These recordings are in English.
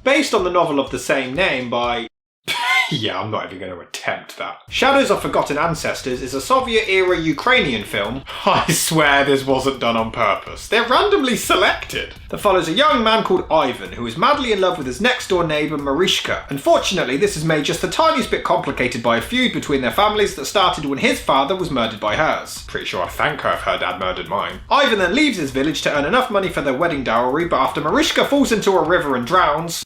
based on the novel of the same name by... Yeah, I'm not even going to attempt that. Shadows of Forgotten Ancestors is a Soviet-era Ukrainian film. I swear this wasn't done on purpose. They're randomly selected. That follows a young man called Ivan, who is madly in love with his next-door neighbour Marishka. Unfortunately, this is made just the tiniest bit complicated by a feud between their families that started when his father was murdered by hers. Pretty sure I'd thank her if her dad murdered mine. Ivan then leaves his village to earn enough money for their wedding dowry, but after Marishka falls into a river and drowns,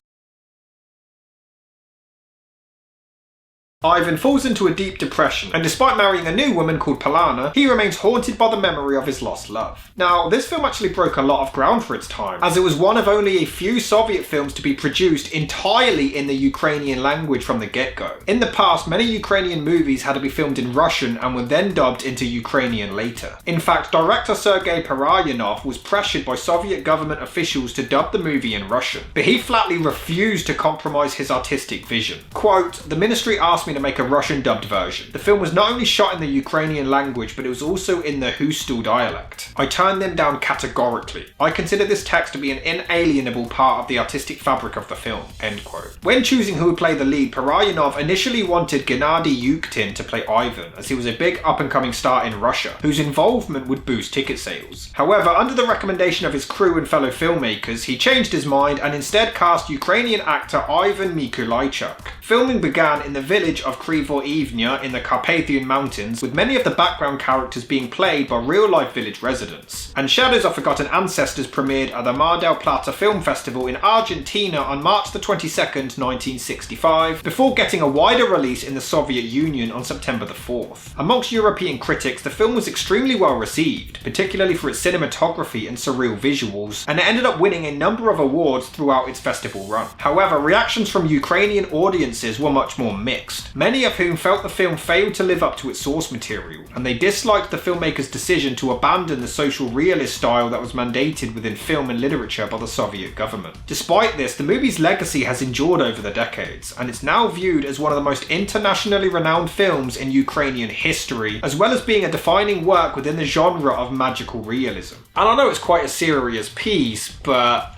Ivan falls into a deep depression, and despite marrying a new woman called Polana, he remains haunted by the memory of his lost love. Now, this film actually broke a lot of ground for its time, as it was one of only a few Soviet films to be produced entirely in the Ukrainian language from the get-go. In the past, many Ukrainian movies had to be filmed in Russian and were then dubbed into Ukrainian later. In fact, director Sergei Parajanov was pressured by Soviet government officials to dub the movie in Russian, but he flatly refused to compromise his artistic vision. Quote, "The ministry asked me to make a Russian dubbed version. The film was not only shot in the Ukrainian language, but it was also in the Hustul dialect. I turned them down categorically. I consider this text to be an inalienable part of the artistic fabric of the film." End quote. When choosing who would play the lead, Parajanov initially wanted Gennady Yuktin to play Ivan, as he was a big up-and-coming star in Russia, whose involvement would boost ticket sales. However, under the recommendation of his crew and fellow filmmakers, he changed his mind and instead cast Ukrainian actor Ivan Mikulaichuk. Filming began in the village of Krivoivnya in the Carpathian Mountains, with many of the background characters being played by real-life village residents. And Shadows of Forgotten Ancestors premiered at the Mar del Plata Film Festival in Argentina on March the 22nd, 1965, before getting a wider release in the Soviet Union on September the 4th. Amongst European critics, the film was extremely well received, particularly for its cinematography and surreal visuals, and it ended up winning a number of awards throughout its festival run. However, reactions from Ukrainian audiences were much more mixed, many of whom felt the film failed to live up to its source material, and they disliked the filmmaker's decision to abandon the social realist style that was mandated within film and literature by the Soviet government. Despite this, the movie's legacy has endured over the decades, and it's now viewed as one of the most internationally renowned films in Ukrainian history, as well as being a defining work within the genre of magical realism. And I know it's quite a serious piece, but...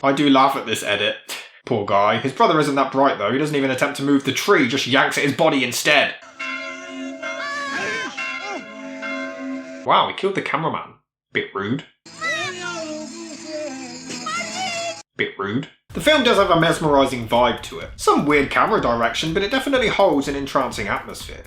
I do laugh at this edit. Poor guy. His brother isn't that bright though. He doesn't even attempt to move the tree, just yanks at his body instead. Wow, he killed the cameraman. Bit rude. Bit rude. The film does have a mesmerizing vibe to it. Some weird camera direction, but it definitely holds an entrancing atmosphere.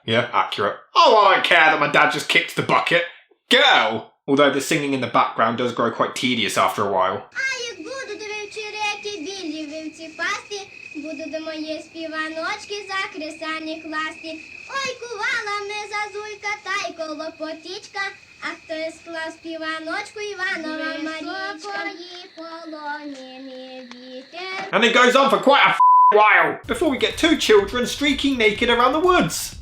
Yeah, accurate. Oh, I don't care that my dad just kicked the bucket. Go! Although the singing in the background does grow quite tedious after a while. And it goes on for quite a while before we get two children streaking naked around the woods.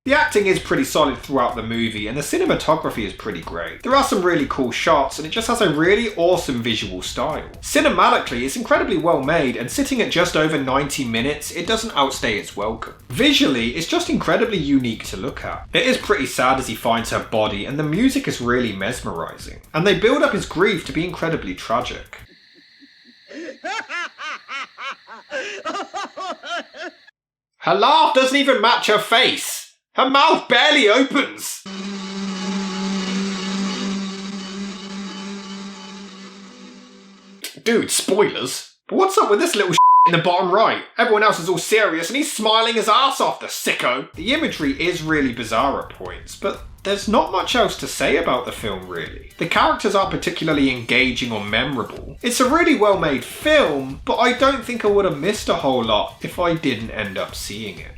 The acting is pretty solid throughout the movie, and the cinematography is pretty great. There are some really cool shots, and it just has a really awesome visual style. Cinematically, it's incredibly well made, and sitting at just over 90 minutes, it doesn't outstay its welcome. Visually, it's just incredibly unique to look at. It is pretty sad as he finds her body, and the music is really mesmerizing. And they build up his grief to be incredibly tragic. Her laugh doesn't even match her face. Her mouth barely opens! Dude, spoilers. But what's up with this little in the bottom right? Everyone else is all serious and he's smiling his ass off, the sicko! The imagery is really bizarre at points, but there's not much else to say about the film really. The characters aren't particularly engaging or memorable. It's a really well made film, but I don't think I would have missed a whole lot if I didn't end up seeing it.